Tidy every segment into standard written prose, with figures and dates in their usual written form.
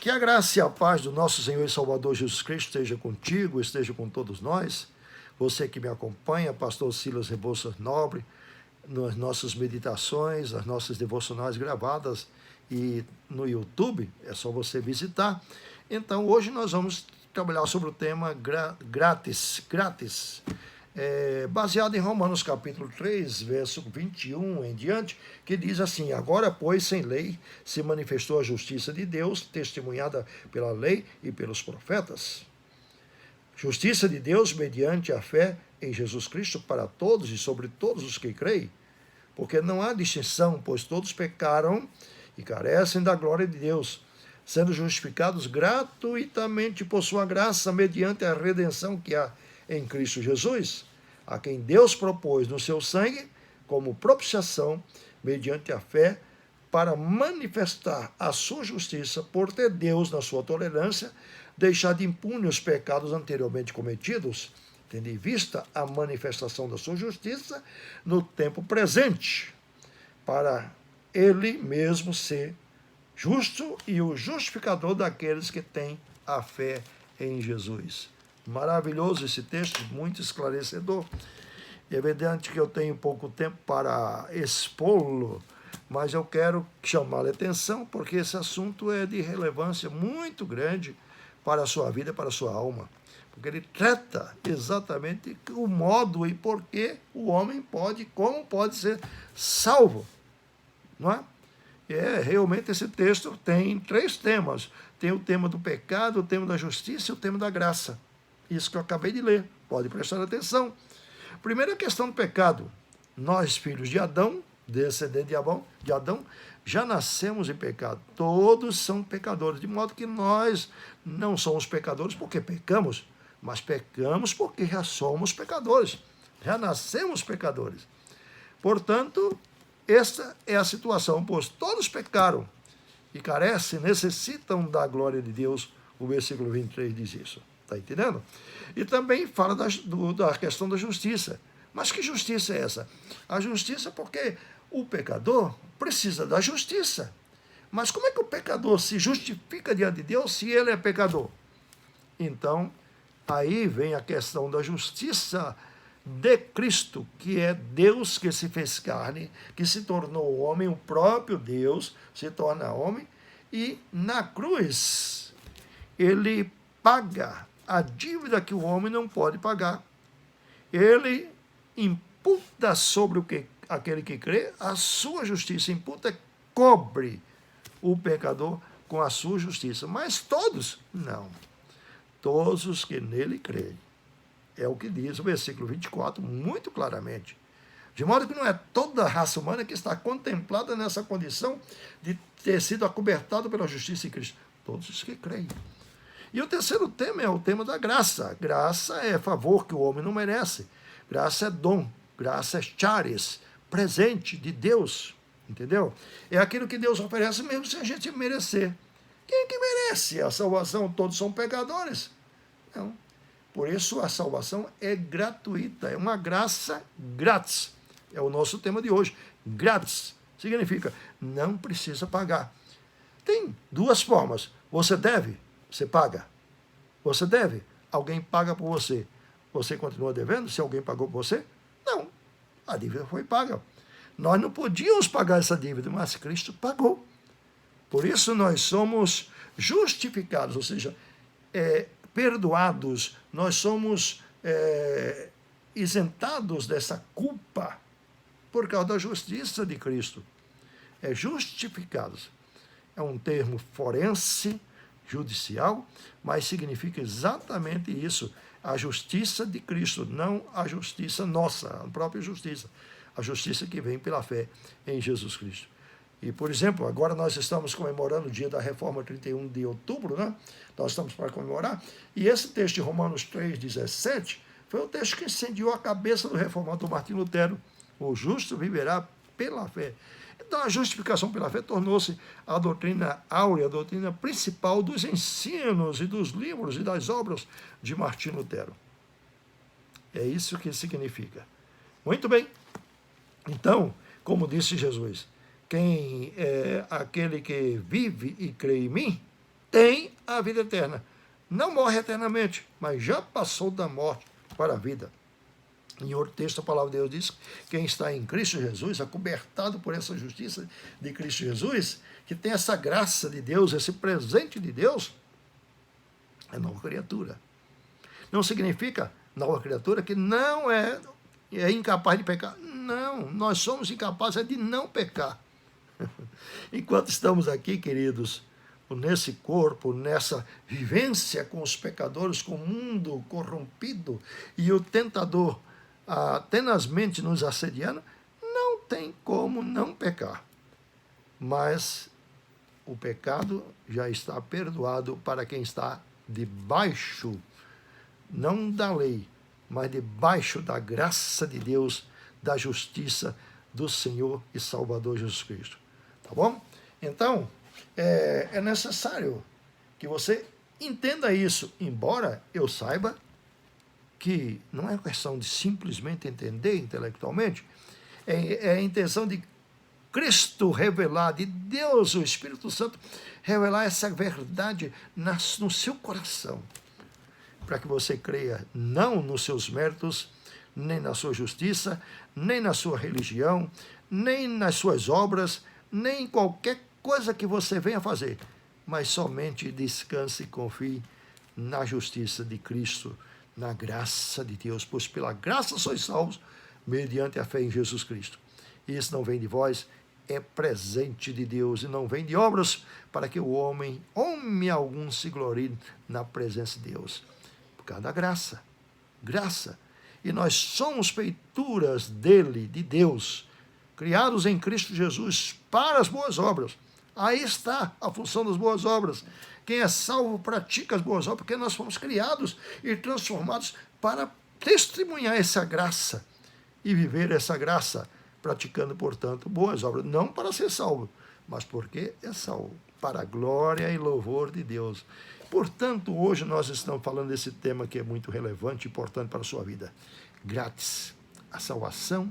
Que a graça e a paz do nosso Senhor e Salvador Jesus Cristo esteja contigo, esteja com todos nós. Você que me acompanha, pastor Silas Rebouças Nobre, nas nossas meditações, as nossas devocionais gravadas e no YouTube, é só você visitar. Então, hoje nós vamos trabalhar sobre o tema grátis, baseado em Romanos capítulo 3, verso 21 em diante, que diz assim: agora, pois, sem lei, se manifestou a justiça de Deus, testemunhada pela lei e pelos profetas. Justiça de Deus mediante a fé em Jesus Cristo para todos e sobre todos os que creem, porque não há distinção, pois todos pecaram e carecem da glória de Deus, sendo justificados gratuitamente por sua graça, mediante a redenção que há em Cristo Jesus, a quem Deus propôs no seu sangue como propiciação, mediante a fé, para manifestar a sua justiça, por ter Deus, na sua tolerância, deixado impune os pecados anteriormente cometidos, tendo em vista a manifestação da sua justiça no tempo presente, para ele mesmo ser justo e o justificador daqueles que têm a fé em Jesus. Maravilhoso esse texto, muito esclarecedor. É evidente que eu tenho pouco tempo para expô-lo, mas eu quero chamar a atenção porque esse assunto é de relevância muito grande para a sua vida, para a sua alma. Porque ele trata exatamente o modo e porquê o homem pode, como pode ser salvo, não é? Realmente esse texto tem 3 temas. Tem o tema do pecado, o tema da justiça e o tema da graça. Isso que eu acabei de ler. Pode prestar atenção. Primeira questão do pecado. Nós, filhos de Adão, descendentes de Adão, já nascemos em pecado. Todos são pecadores. De modo que nós não somos pecadores porque pecamos, mas pecamos porque já somos pecadores. Já nascemos pecadores. Portanto, esta é a situação, pois todos pecaram e carecem, necessitam da glória de Deus. O versículo 23 diz isso. Está entendendo? E também fala da questão da justiça. Mas que justiça é essa? A justiça porque o pecador precisa da justiça. Mas como é que o pecador se justifica diante de Deus se ele é pecador? Então, aí vem a questão da justiça de Cristo, que é Deus que se fez carne, que se tornou homem, o próprio Deus se torna homem, e na cruz ele paga a dívida que o homem não pode pagar. Ele imputa sobre aquele que crê a sua justiça, imputa, cobre o pecador com a sua justiça. Mas todos, não. Todos os que nele creem. É o que diz o versículo 24, muito claramente. De modo que não é toda a raça humana que está contemplada nessa condição de ter sido acobertado pela justiça em Cristo. Todos os que creem. E o terceiro tema é o tema da graça. Graça é favor que o homem não merece. Graça é dom. Graça é charis, presente de Deus. Entendeu? É aquilo que Deus oferece mesmo sem a gente merecer. Quem é que merece a salvação? Todos são pecadores. Não. Por isso a salvação é gratuita, é uma graça grátis. É o nosso tema de hoje. Grátis significa não precisa pagar. Tem 2 formas. Você deve, você paga. Você deve, alguém paga por você. Você continua devendo se alguém pagou por você? Não, a dívida foi paga. Nós não podíamos pagar essa dívida, mas Cristo pagou. Por isso nós somos justificados, ou seja, perdoados, nós somos isentados dessa culpa por causa da justiça de Cristo. Justificados. É um termo forense, judicial, mas significa exatamente isso. A justiça de Cristo, não a justiça nossa, a própria justiça. A justiça que vem pela fé em Jesus Cristo. E, por exemplo, agora nós estamos comemorando o dia da Reforma, 31 de outubro, né? Nós estamos para comemorar. E esse texto de Romanos 3,17 foi o texto que incendiou a cabeça do reformador Martim Lutero. O justo viverá pela fé. Então, a justificação pela fé tornou-se a doutrina áurea, a doutrina principal dos ensinos e dos livros e das obras de Martim Lutero. É isso que significa. Muito bem. Então, como disse Jesus, quem é aquele que vive e crê em mim, tem a vida eterna. Não morre eternamente, mas já passou da morte para a vida. Em outro texto, a palavra de Deus diz que quem está em Cristo Jesus, acobertado por essa justiça de Cristo Jesus, que tem essa graça de Deus, esse presente de Deus, é nova criatura. Não significa, nova criatura, que não é incapaz de pecar. Não, nós somos incapazes de não pecar. Enquanto estamos aqui, queridos, nesse corpo, nessa vivência com os pecadores, com o mundo corrompido e o tentador tenazmente nos assediando, não tem como não pecar. Mas o pecado já está perdoado para quem está debaixo, não da lei, mas debaixo da graça de Deus, da justiça do Senhor e Salvador Jesus Cristo. Tá bom? Então, é necessário que você entenda isso, embora eu saiba que não é questão de simplesmente entender intelectualmente, é a intenção de Cristo revelar, de Deus, o Espírito Santo, revelar essa verdade no seu coração, para que você creia não nos seus méritos, nem na sua justiça, nem na sua religião, nem nas suas obras, nem em qualquer coisa que você venha fazer, mas somente descanse e confie na justiça de Cristo, na graça de Deus, pois pela graça sois salvos, mediante a fé em Jesus Cristo. Isso não vem de vós, é presente de Deus, e não vem de obras, para que o homem algum se glorie na presença de Deus. Por causa da graça. E nós somos feituras dele, de Deus, criados em Cristo Jesus para as boas obras. Aí está a função das boas obras. Quem é salvo pratica as boas obras, porque nós fomos criados e transformados para testemunhar essa graça e viver essa graça, praticando, portanto, boas obras. Não para ser salvo, mas porque é salvo, para a glória e louvor de Deus. Portanto, hoje nós estamos falando desse tema que é muito relevante e importante para a sua vida. Grátis. A salvação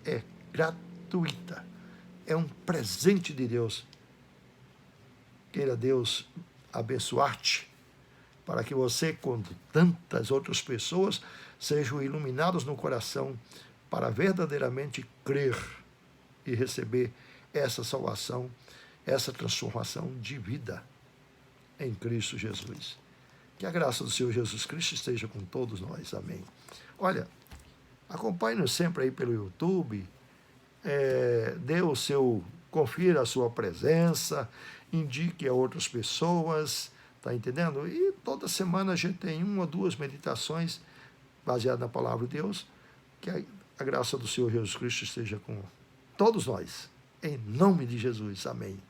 é gratuita. É um presente de Deus. Queira Deus abençoar-te, para que você, como tantas outras pessoas, sejam iluminados no coração para verdadeiramente crer e receber essa salvação, essa transformação de vida em Cristo Jesus. Que a graça do Senhor Jesus Cristo esteja com todos nós. Amém. Olha, acompanhe-nos sempre aí pelo YouTube, confira a sua presença, indique a outras pessoas, tá entendendo? E toda semana a gente tem 1 ou 2 meditações baseadas na palavra de Deus. Que a graça do Senhor Jesus Cristo esteja com todos nós. Em nome de Jesus. Amém.